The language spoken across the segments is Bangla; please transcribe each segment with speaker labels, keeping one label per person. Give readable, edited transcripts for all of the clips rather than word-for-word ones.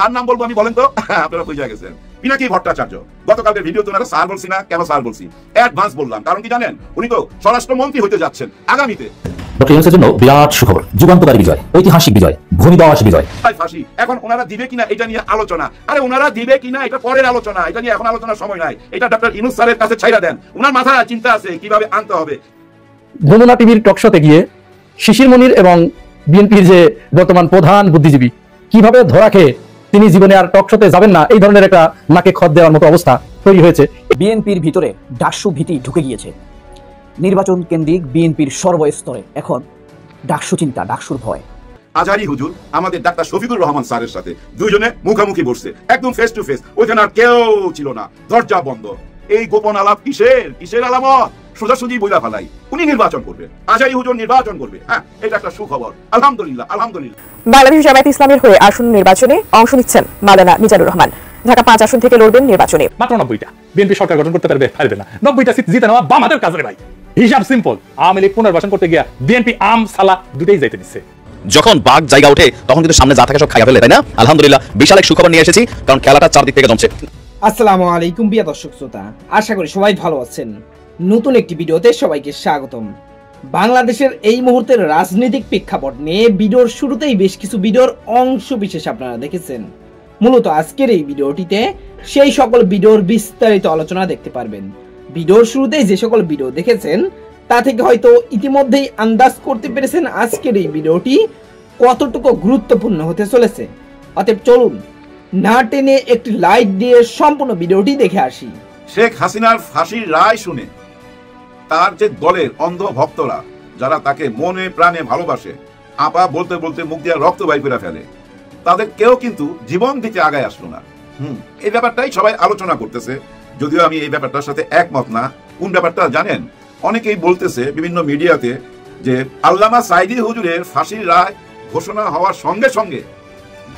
Speaker 1: কার নাম বলবো আমি বলেন তো? আপনারা বুঝে গেছেন। পিনাকি ভট্টাচার্য। গতকালকে ভিডিওতে ওনারা স্যার বলছি না, কেন স্যার বলছি? অ্যাডভান্স বললাম, কারণ কি জানেন? উনি তো স্বরাষ্ট্রমন্ত্রী হতে যাচ্ছেন আগামীতে।
Speaker 2: ডক্টর ইউনূসের জন্য বিরাট সুখবর, যুগান্তকারী বিজয়, ঐতিহাসিক বিজয়, ভূমিধস বিজয়।
Speaker 1: ফাঁসি এখন ওনারা দিবে কিনা এটা নিয়ে আলোচনা। আরে ওনারা দিবে কিনা এটা পরের আলোচনা, এটা নিয়ে এখন আলোচনার সময় নাই। এটা ডক্টর ইউনূস স্যারের কাছে ছাইড়া দেন, ওনার মাথায় চিন্তা আছে কিভাবে আনতে হবে।
Speaker 3: যমুনা টিভির টকশোতে গিয়ে শিশির মনির এবং বিএনপির যে বর্তমান প্রধান বুদ্ধিজীবী কিভাবে ধরা খেয়ে তিনি জীবনে আর টকশোতে যাবেন না, এই ধরনের একটা নাকে খত দেওয়ার মতো অবস্থা তৈরি হয়েছে।
Speaker 4: বিএনপির ভিতরে ডাকসু ভীতি ঢুকে গিয়েছে। নির্বাচন কেন্দ্রিক বিএনপির সর্বস্তরে এখন ডাকসু চিন্তা, ডাকসুর ভয়।
Speaker 1: আজহারী হুজুর আমাদের ডাক্তার শফিকুর রহমান স্যারের সাথে দুইজনে মুখামুখি বসছে, একদম ফেস টু ফেস। ওইখানে আর কেউ ছিল না, দরজা বন্ধ। এই গোপন আলাপ কিসের আলামত? সোজাসুজি বইলা ফেলাই উনি নির্বাচন করবে, আজহারী হুজুর নির্বাচন করবে। হ্যাঁ, এটা একটা সুখবর, আলহামদুলিল্লাহ আলহামদুলিল্লাহ।
Speaker 5: বাংলাদেশ জামায়াত ইসলামের হয়ে আসন্ন নির্বাচনে অংশ নিচ্ছেন মাওলানা মিজানুর রহমান। ঢাকা 5 আসন থেকে লড়বেন নির্বাচনে।
Speaker 3: মাত্র 90টা বিএনপি সরকার গঠন করতে পারবে না। 90টা সিট জিতে নেওয়া বাম হাতের কাজ রে ভাই। হিসাব সিম্পল, আওয়ামী লীগ পুনর্বাসন করতে গিয়া বিএনপি আম সালা দুটেই যাইতে নিচ্ছে।
Speaker 6: যখন বাঘ জায়গা ওঠে তখন কিন্তু সামনে যা থাকে সব খাইয়া ফেলে, তাই না? আলহামদুলিল্লাহ বিশাল এক সুখবর নিয়ে এসেছি, কারণ খেলাটা চারদিক থেকে জমছে।
Speaker 7: আসসালামু আলাইকুম প্রিয় দর্শক শ্রোতা, আশা করি সবাই ভালো আছেন। নতুন একটি ভিডিওতে সবাইকে স্বাগতম। বাংলাদেশের এই মুহূর্তের রাজনৈতিক প্রেক্ষাপট নিয়ে ভিডিওর শুরুতেই বেশ কিছু ভিডিওর অংশ বিশেষ আপনারা দেখেছেন। মূলত আজকের এই ভিডিওটিতে সেই সকল ভিডিওর বিস্তারিত আলোচনা দেখতে পারবেন। ভিডিওর শুরুতেই যে সকল ভিডিও দেখেছেন তা থেকে হয়তো ইতিমধ্যেই আন্দাজ করতে পেরেছেন আজকের এই ভিডিওটি কতটুকু গুরুত্বপূর্ণ হতে চলেছে। অতএব চলুন না টেনে একটি লাইক দিয়ে সম্পূর্ণ ভিডিওটি দেখে আসি।
Speaker 1: শেখ হাসিনার ফাঁসির রায় শুনে তার যে দলের অন্ধ ভক্তরা, যারা তাকে মনে প্রাণে ভালোবাসে, আপা বলতে বলতে মুখ দিয়ে রক্ত বাইর করে ফেলে, তাদের কেউ কিন্তু জীবন দিতে আগায় আসলো না। এই ব্যাপারটাই সবাই আলোচনা করতেছে, যদিও আমি এই ব্যাপারটার সাথে একমত না। কোন ব্যাপারটা জানেন? অনেকেই বলতেছে বিভিন্ন মিডিয়াতে যে আল্লামা সাঈদী হুজুরের ফাঁসির রায় ঘোষণা হওয়ার সঙ্গে সঙ্গে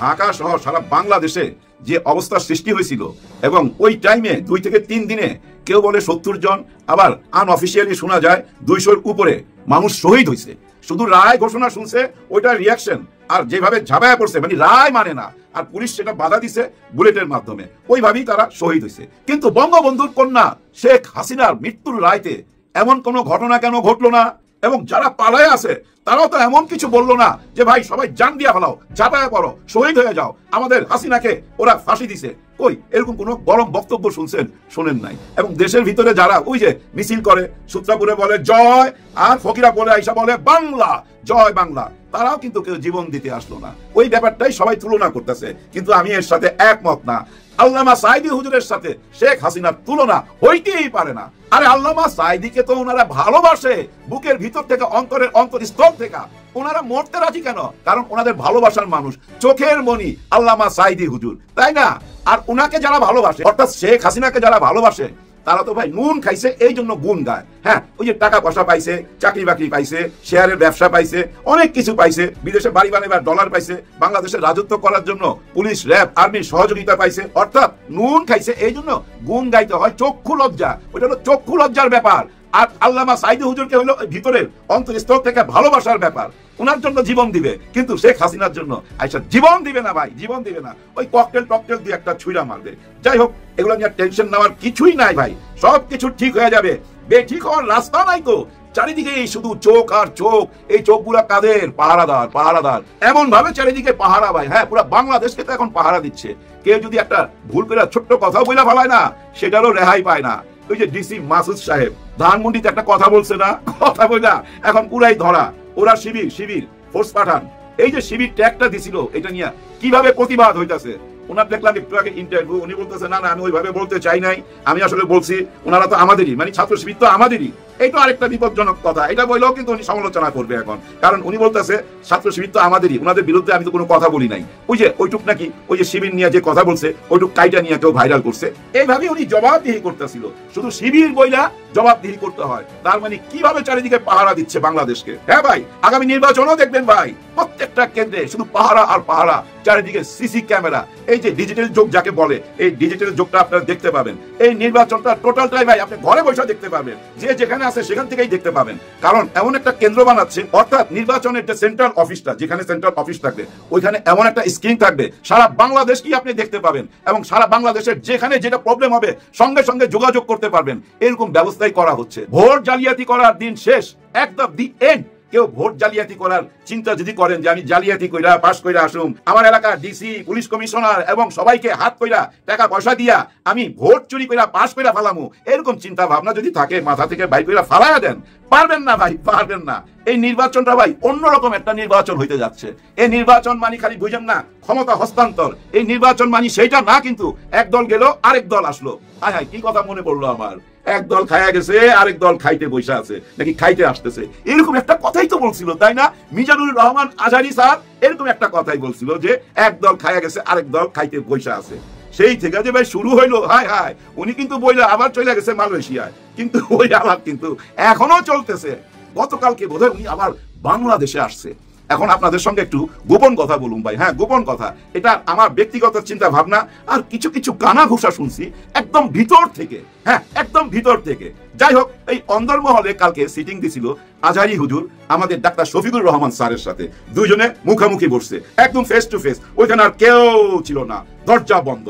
Speaker 1: ঢাকা সহ সারা বাংলাদেশে যে অবস্থা সৃষ্টি হয়েছিল, এবং ওই টাইমে 2 থেকে 3 দিনে কেউ বলে 70 জন, আবার আনঅফিসিয়ালি শোনা যায় 200-র উপরে মানুষ শহীদ হয়েছে। শুধু রায় ঘোষণা শুনছে, ওইটার রিয়াকশন আর যেভাবে ঝাঁপায়া পড়ছে, মানে রায় মানে না, আর পুলিশ সেটা বাধা দিছে বুলেটের মাধ্যমে, ওইভাবেই তারা শহীদ হয়েছে। কিন্তু বঙ্গবন্ধুর কন্যা শেখ হাসিনার মৃত্যুর রায়তে এমন কোনো ঘটনা কেন ঘটলো না? এবং যারা পালায় আছে তারাও তো এমন কিছু বললো না যে ভাই সবাই জান দিয়া ফেলাও, ঝাঁপায়া পড়ো, শহীদ হয়ে যাও, আমাদের হাসিনাকে ওরা ফাঁসি দিছে। কই এরকম কোনো গরম বক্তব্য শুনছেন? শোনেন নাই। এবং দেশের ভিতরে যারা ওই যে মিছিল করে, সূত্রাপুরে বলে জয়, আর ফকিরা বলে আইসা বলে বাংলা, জয় বাংলা, তারাও কিন্তু কেউ জীবন দিতে আসলো না। ওই ব্যাপারটাই সবাই তুলনা করতেছে, কিন্তু আমি এর সাথে একমত না। আল্লামা সাঈদী হুজুরের সাথে শেখ হাসিনার তুলনা হইতেই পারে না। আরে আল্লামা সাঈদীকে তো ওনারা ভালোবাসে, বুকের ভিতর থেকে, অন্তরের অন্তরস্থল থেকে। ওনারা মরতে রাজি কেন? কারণ ওনাদের ভালোবাসার মানুষ, চোখের মনি আল্লামা সাঈদী হুজুর, তাই না? আর ওনাকে যারা ভালোবাসে, অর্থাৎ শেখ হাসিনাকে যারা ভালোবাসে, তারা তো ভাই নুন খাইছে, এই জন্য গুণ গায়। হ্যাঁ, ওই যে টাকা পয়সা পাইছে, চাকরি বাকরি পাইছে, শেয়ারের ব্যবসা পাইছে, অনেক কিছু পাইছে, বিদেশে বাড়ি বানাইবার ডলার পাইছে, বাংলাদেশে রাজত্ব করার জন্য পুলিশ, র্যাব, আর্মির সহযোগিতা পাইছে, অর্থাৎ নুন খাইছে, এই জন্য গুণ গাইতে হয়। চক্ষু লজ্জা, ওইটা হলো চক্ষু লজ্জার ব্যাপার। আর আল্লামা সাঈদী হুজুরকে হলো ভিতরের অন্তরস্থল থেকে ভালোবাসার ব্যাপার। ওনার জন্য জীবন দিবে, কিন্তু শেখ হাসিনার জন্য আইসা জীবন দিবে না ভাই, জীবন দিবে না। ওই ককটেল টকটেল দিয়ে একটা ছুঁড়া মারবে। যাই হোক, এগুলো নিয়ে টেনশন নেওয়ার কিছুই নাই ভাই, সব কিছু ঠিক হয়ে যাবে। বেঠিক হওয়ার রাস্তা নাই তো, চারিদিকে শুধু চোখ আর চোখ। এই চোখগুলা কাদের? পাহারাদার, পাহারাদার, এমন ভাবে চারিদিকে পাহারা ভাই। হ্যাঁ, পুরো বাংলাদেশকে তো এখন পাহারা দিচ্ছে। কেউ যদি একটা ভুল করে ছোট্ট কথা বলে ফেলায় না, সেটারও রেহাই পায় না। ওই যে ডিসি মাসুদ সাহেব ধানমন্ডিতে একটা কথা বলছে না, কথা বলে এখন পুরাই ধরা। ওরা শিবির ফোর্স পাঠান, এই যে শিবির ট্যাগটা দিছিল, এটা নিয়ে কিভাবে প্রতিবাদ হইতাছে। ওনার দেখলাম একটু আগে ইন্টারভিউ, উনি বলতেছে না আমি ওইভাবে বলতে চাই নাই, আমি আসলে বলছি ওনারা তো আমাদেরই, মানে ছাত্র শিবির তো আমাদেরই। এই তো আরেকটা বিপজ্জনক কথা, এটা বললেও কিন্তু উনি সমালোচনা করবে এখন, কারণ উনি বলতেছে ছাত্র শিবির তো আমাদেরই, ওনাদের বিরুদ্ধে আমি তো কোনো কথা বলি নাই। ওই যে ওইটুক নাকি ওই যে শিবির নিয়ে যে কথা বলছে, ওইটুক কাইটা নিয়ে কেউ ভাইরাল করছে। এইভাবে উনি জবাবদিহি করতেছিল, শুধু শিবির বইলা জবাবদিহি করতে হয়। তার মানে কিভাবে চারিদিকে পাহারা দিচ্ছে বাংলাদেশকে। হ্যাঁ ভাই, আগামী নির্বাচনও দেখবেন ভাই, প্রত্যেকটা কেন্দ্রে শুধু পাহারা আর পাহারা। চারিদিকে সিসি ক্যামেরা, এই যে ডিজিটাল যুগ যাকে বলে, এই ডিজিটাল যুগটা আপনারা দেখতে পাবেন। এই নির্বাচনটা টোটালটাই ভাই আপনি ঘরে বসে দেখতে পাবেন, যে যেখানে আছে সেখান থেকেই দেখতে পাবেন। কারণ এমন একটা কেন্দ্র বানাচ্ছে, অর্থাৎ নির্বাচনের যে সেন্ট্রাল অফিসটা, যেখানে সেন্ট্রাল অফিস থাকবে ওইখানে এমন একটা স্ক্রিন থাকবে, সারা বাংলাদেশ কি আপনি দেখতে পাবেন এবং সারা বাংলাদেশের যেখানে যেটা প্রবলেম হবে সঙ্গে সঙ্গে যোগাযোগ করতে পারবেন। এরকম ব্যবস্থাই করা হচ্ছে। ভোট জালিয়াতি করার দিন শেষ, একদম দি এন্ড। কেউ ভোট জালিয়াতি করার চিন্তা যদি করেন যে আমি জালিয়াতি কইরা পাস কইরা আসুম, আমার এলাকার ডিসি, পুলিশ কমিশনার এবং সবাইকে হাত কইরা টাকা পয়সা দিয়া আমি ভোট চুরি কইরা পাস কইরা ফালামু, এরকম চিন্তা ভাবনা যদি থাকে মাথা থেকে বাইর কইরা ফালায়া দেন, পারবেন না ভাই, পারবেন না। এই নির্বাচনটা ভাই অন্যরকম একটা নির্বাচন হইতে যাচ্ছে। এই নির্বাচন মানে খালি বুঝেন না ক্ষমতা হস্তান্তর, এই নির্বাচন মানে সেইটা না, কিন্তু এক দল গেল আরেক দল আসলো। হায় হায়, কি কথা মনে পড়লো আমার, এক দল খায়া গেছে আরেক দল খাইতে বসে আছে, নাকি খাইতে আসতেছে, এরকম একটা কথাই তো বলছিল, তাই না? মিজানুর রহমান আজহারী স্যার এরকম একটা কথাই বলছিল যে এক দল খায়া গেছে আরেক দল খাইতে বসে আছে। সেই থেকে যে ভাই শুরু হইলো, হায় হায়, উনি কিন্তু বইলা আবার চলে গেছে মালয়েশিয়ায়, কিন্তু ওই আলাপ কিন্তু এখনো চলতেছে। গতকালকে বোধহয় উনি আবার বাংলাদেশে আসছে। এখন আপনাদের সঙ্গে একটু গোপন কথা বলুন ভাই, হ্যাঁ গোপন কথা, এটা আমার ব্যক্তিগত চিন্তা ভাবনা আর কিছু কিছু কানা ঘুষা শুনছি একদম ভিতর থেকে, হ্যাঁ একদম ভিতর থেকে। যাই হোক, এই অন্দরমহলে কালকে সিটিং দিছিল আজহারী হুজুর আমাদের ডাক্তার শফিকুর রহমান স্যারের সাথে, দুইজনে মুখামুখি বসছে একদম ফেস টু ফেস, ওইখানে আর কেউ ছিল না, দরজা বন্ধ।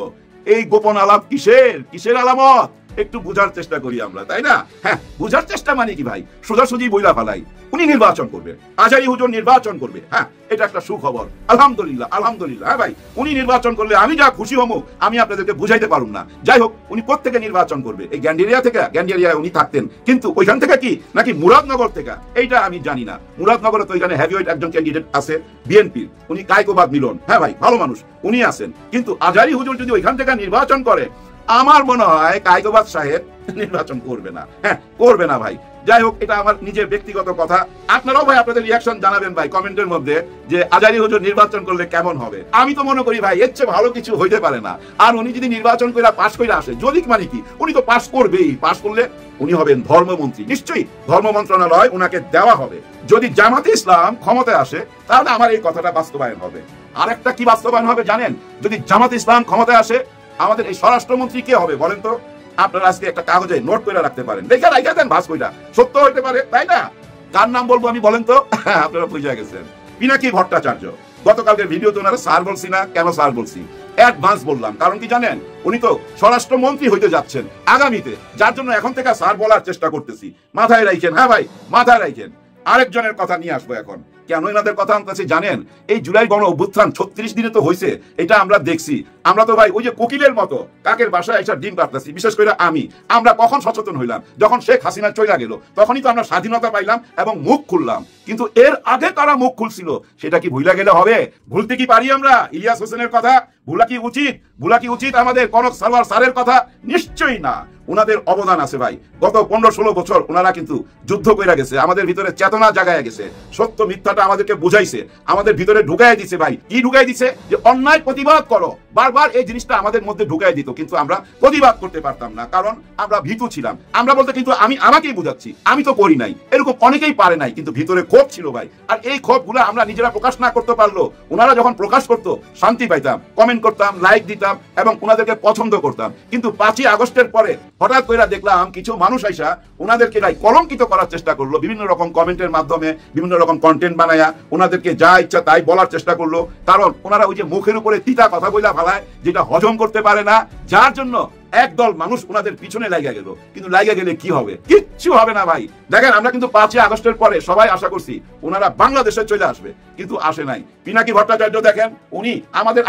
Speaker 1: এই গোপন আলাপ কিসের, কিসের আলামত একটু বুঝার চেষ্টা করি আমরা, তাই না? হ্যাঁ, বুঝার চেষ্টা মানে কি ভাই, সোজাসুজি বইলা ফেলাই উনি নির্বাচন করবে, আজহারী হুজুর নির্বাচন করবে, হ্যাঁ এটা একটা সুখবর, আলহামদুলিল্লাহ আলহামদুলিল্লাহ। হ্যাঁ ভাই, উনি নির্বাচন করলে আমি যা খুশি হবো আমি আপনাদেরকে বুঝাইতে পারুম না। যাই হোক, উনি কোত্থেকে নির্বাচন করবে, এই গ্যান্ডেরিয়া থেকে, গ্যান্ডেরিয়ায় উনি থাকতেন, কিন্তু ওইখান থেকে কি নাকি মুরাদনগর থেকে, এইটা আমি জানি না। মুরাদনগরে তো ওইখানে হেভিওয়েট একজন ক্যান্ডিডেট আছে বিএনপির, উনি কায়কোবাদ মিলন, হ্যাঁ ভাই ভালো মানুষ, উনি আছেন। কিন্তু আজহারী হুজুর যদি ওইখান থেকে নির্বাচন করে, আমার মনে হয় কায়কোবাদ সাহেব নির্বাচন করবে না, হ্যাঁ করবে না ভাই। যাই হোক, এটা আমার নিজের ব্যক্তিগত কথা, আপনারাও ভাই আপনাদের রিয়াকশন জানাবেন ভাই কমেন্টের মধ্যে, যে আজহারী হুজুর নির্বাচন করলে কেমন হবে। আমি তো মনে করি ভাই এর চেয়ে ভালো কিছু হইতে পারে না। আর উনি যদি নির্বাচন করে পাশ করে আসে, যদি মানে কি উনি তো পাশ করবেই, পাশ করলে উনি হবেন ধর্মমন্ত্রী, নিশ্চয়ই ধর্ম মন্ত্রণালয় উনাকে দেওয়া হবে। যদি জামাতে ইসলাম ক্ষমতায় আসে তাহলে আমার এই কথাটা বাস্তবায়ন হবে। আর একটা কি বাস্তবায়ন হবে জানেন? যদি জামাতে ইসলাম ক্ষমতায় আসে, আমাদের এই স্বরাষ্ট্রমন্ত্রী কে হবে বলেন তো? আপনারা আজকে একটা কাগজে নোট করে রাখতে পারেন, দেখে রাখা দেন, ভাস কইটা সত্য হইতে পারে, তাই না? কার নাম বলবো আমি বলেন তো? আপনারা বুঝে গেছেন, পিনাকি ভট্টাচার্য। গতকালকে ভিডিওতে ওনারা স্যার বলছি না, কেন স্যার বলছি? অ্যাডভান্স বললাম, কারণ কি জানেন? উনি তো স্বরাষ্ট্রমন্ত্রী হইতে যাচ্ছেন আগামীতে, যার জন্য এখন থেকে স্যার বলার চেষ্টা করতেছি। মাথায় রাখেন, হ্যাঁ ভাই মাথায় রাখেন। আরেকজনের কথা নিয়ে আসবো এখন। কেন এনাদের কথা আনতেছি জানেন? এই জুলাই গণ অভ্যুত্থান 36 দিনে তো হয়েছে, এটা আমরা দেখছি। আমরা তো ভাই ওই যে কোকিলের মতো কাকের বাসায় এসে ডিম পারতেছি, বিশেষ করে আমরা কখন সচেতন হইলাম? যখন শেখ হাসিনা চলে গেল, তখনই তো আমরা স্বাধীনতা পাইলাম এবং মুখ খুললাম। কিন্তু এর আগে তারা মুখ খুলছিল, সেটা কি ভুলে গেলে হবে? ভুলতে কি পারি আমরা ইলিয়াস হোসেনের কথা? ভুলা কি উচিত? ভুলা কি উচিত আমাদের কনক সারওয়ার স্যারের কথা? নিশ্চয়ই না। ওনাদের অবদান আছে ভাই। গত 15-16 বছর ওনারা কিন্তু যুদ্ধ কইরা গেছে, আমাদের ভিতরে চেতনা জাগায় গেছে, সত্য মিথ্যাটা আমাদেরকে বুঝাইছে, আমাদের ভিতরে ঢুকাই দিছে ভাই। কি ঢুকাই দিছে? যে অন্যায় প্রতিবাদ করো, বারবার এই জিনিসটা আমাদের মধ্যে ঢুকাই দিত, কিন্তু আমরা প্রতিবাদ করতে পারতাম না, কারণ আমরা ভীতু ছিলাম। আমরা বলতে কিন্তু আমি আমাকেই বুঝাচ্ছি, আমি তো করি নাই, এরকম অনেকেই পারে নাই, কিন্তু ভিতরে ক্ষোভ ছিল ভাই। আর এই ক্ষোভগুলো আমরা নিজেরা প্রকাশ না করতে পারলো, ওনারা যখন প্রকাশ করতো শান্তি পাইতাম, কমেন্ট করতাম, লাইক দিতাম এবং ওনাদেরকে পছন্দ করতাম। কিন্তু 5ই আগস্টের পরে হঠাৎ করে দেখলাম কিছু মানুষ আইসা ওনাদেরকে কলঙ্কিত করার চেষ্টা করলো, বিভিন্ন রকম কমেন্টের মাধ্যমে, বিভিন্ন রকম কন্টেন্ট বানায়া ওনাদেরকে যা ইচ্ছা তাই বলার চেষ্টা করলো। কারণ ওনারা ওই যে মুখের উপরে তিতা কথা বইলা ফেলায়, যেটা হজম করতে পারে না, যার জন্য একদল মানুষ ওনাদের পিছনে লাগা গেল। কিন্তু লাগা গেলে কি হবে? কিচ্ছু হবে না ভাই। দেখেন, আমরা কিন্তু 5ই আগস্টের পরে সবাই আশা করছি ওনারা বাংলাদেশে চলে আসবে, কিন্তু আসে নাই। পিনাকি ভট্টাচার্য দেখেন, উনি আমাদের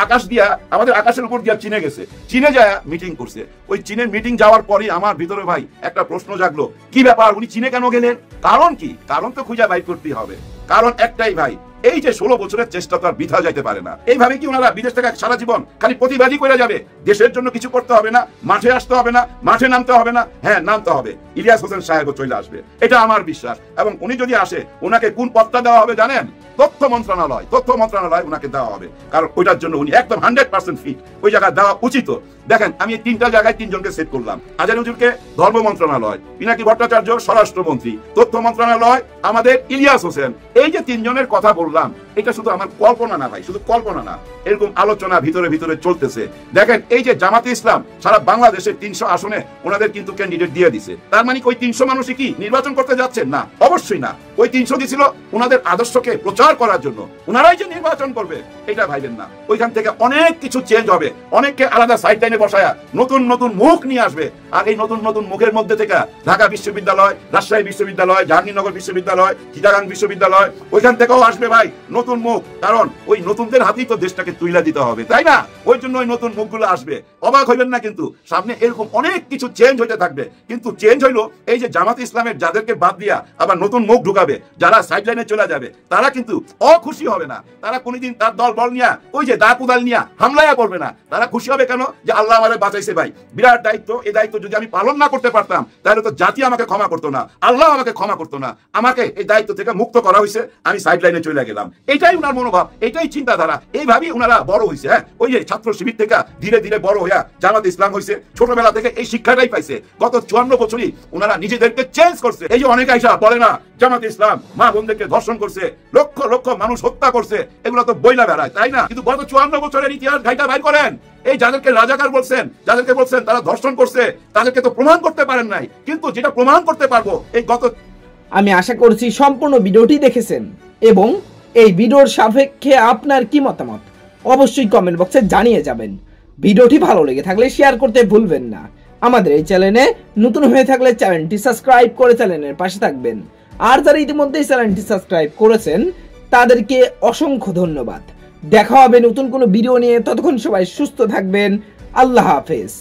Speaker 1: আকাশের উপর দিয়ে চীনে গেছে, চীনে যায় মিটিং করছে। ওই চীনের মিটিং যাওয়ার পরে আমার ভিতরে ভাই একটা প্রশ্ন জাগলো, কি ব্যাপার উনি চীনে কেন গেলেন? কারণ কি? কারণ তো খুঁজে বাইর করতেই হবে। কারণ একটাই ভাই, এই যে 16 বছরের চেষ্টা তো আর বৃথা যাইতে পারে না। এইভাবে কি ওনারা বিদেশ থেকে সারা জীবন খালি প্রতিবাদী করে যাবে? দেশের জন্য কিছু করতে হবে না, মাঠে আসতে হবে না, মাঠে নামতে হবে না? হ্যাঁ, নামতে হবে। ইলিয়াস হোসেন সাহেবও চলে আসবে, এটা আমার বিশ্বাস। এবং উনি যদি আসে, ওনাকে কোন পদটা দেওয়া হবে জানেন? তথ্য মন্ত্রণালয় ওনাকে দেওয়া হবে, কারণ ওইটার জন্য উনি একদম 100% ফিট, ওই জায়গায় দেওয়া উচিত। দেখেন, আমি এই 3টা জায়গায় 3 জনকে সেট করলাম। আজহারী হুজুরকে ধর্ম মন্ত্রণালয়, পিনাকি ভট্টাচার্য স্বরাষ্ট্রমন্ত্রী, তথ্য মন্ত্রণালয় আমাদের ইলিয়াস হোসেন। এই যে 3 জনের কথা বললাম, বললাম, এটা শুধু আমার কল্পনা না ভাই, শুধু কল্পনা না, এরকম আলোচনা ভিতরে ভিতরে চলতেছে। দেখেন এই যে জামাতে ইসলাম সারা বাংলাদেশের 300 আসনে ওনাদের কিন্তু ক্যান্ডিডেট দিয়ে দিছে। তার মানে ওই 300 মানুষই কি নির্বাচন করতে যাচ্ছেন? না, অবশ্যই না। ওই 300 দিছিল ওনাদের আদর্শকে প্রচার করার জন্য। ওনারাই যে নির্বাচন করবে এটা ভাইবেন না। ওইখান থেকে অনেক কিছু চেঞ্জ হবে, অনেককে আলাদা সাইড লাইনে বসায়া নতুন নতুন মুখ নিয়ে আসবে। আর এই নতুন নতুন মুখের মধ্যে থেকে ঢাকা বিশ্ববিদ্যালয়, রাজশাহী বিশ্ববিদ্যালয়, জাহাঙ্গীরনগর বিশ্ববিদ্যালয়, চিটাগাং বিশ্ববিদ্যালয়, ওইখান থেকেও আসবে ভাই নতুন মুখ। কারণ ওই নতুনদের হাতেই তো দেশটাকে তুইলা দিতে হবে, তাই না? ওই জন্য ওই নতুন মুখগুলো আসবে। অবাক হইবেন না, কিন্তু সামনে এরকম অনেক কিছু চেঞ্জ হতে থাকবে। কিন্তু চেঞ্জ হইলো এই যে জামাত ইসলামের যাদেরকে বাদ দিয়া আবার নতুন মুখ ঢুকাবে, যারা সাইড লাইনে চলে যাবে, তারা কিন্তু অখুশি হবে না। তারা কোনোদিন তার দল বল নিয়া ওই যে দা কুদাল নিয়া হামলায়া করবে না। তারা খুশি হবে কেন? যে আল্লাহ আমারে বাঁচাইছে ভাই, বিরাট দায়িত্ব। এই দায়িত্ব যদি আমি পালন না করতে পারতাম তাহলে তো জাতি আমাকে ক্ষমা করতো না, আল্লাহ আমাকে ক্ষমা করতো না। আমাকে এই দায়িত্ব থেকে মুক্ত করা হয়েছে, আমি সাইড লাইনে চলে গেলাম। এটাই উনার মনোভাব, এটাই চিন্তাধারা। এইভাবেই উনারা বড় হয়েছে। হ্যাঁ, ওই যে ছাত্র শিবির থেকে ধীরে ধীরে বড় হইয়া জামাত ইসলাম হয়েছে। ছোটবেলা থেকে এই শিক্ষাটাই পাইছে। গত 54 বছরই উনারা নিজেদেরকে চেঞ্জ করছে। এই যে অনেক আইসা বলে না জামাত ইসলাম মা বোনদেরকে ধর্ষণ করছে, লক্ষ লক্ষ মানুষ হত্যা করছে, এগুলো তো বইলা বেড়ায়, তাই না? কিন্তু গত 54 বছরের ইতিহাস ঘাইটা বাইর করেন। এই যাদেরকে রাজাকার বলছেন, যাদেরকে বলছেন তারা ধর্ষণ করছে, তাদেরকে তো প্রমাণ করতে পারেন নাই। কিন্তু যেটা প্রমাণ করতে পারবো এই গত,
Speaker 7: আমি আশা করছি সম্পূর্ণ ভিডিওটি দেখেছেন এবং এই ভিডিওর সাপেক্ষে আপনার কি মতামত অবশ্যই কমেন্ট বক্সে জানিয়ে যাবেন। ভিডিওটি ভালো লেগে থাকলে শেয়ার করতে ভুলবেন না। আমাদের এই চ্যানেলে নতুন হয়ে থাকলে চ্যানেলটি সাবস্ক্রাইব করে চ্যানেলের পাশে থাকবেন। আর যারা ইতিমধ্যেই চ্যানেলটি সাবস্ক্রাইব করেছেন তাদেরকে অসংখ্য ধন্যবাদ। দেখা হবে নতুন কোনো ভিডিও নিয়ে। ততক্ষণ সবাই সুস্থ থাকবেন। আল্লাহ হাফেজ।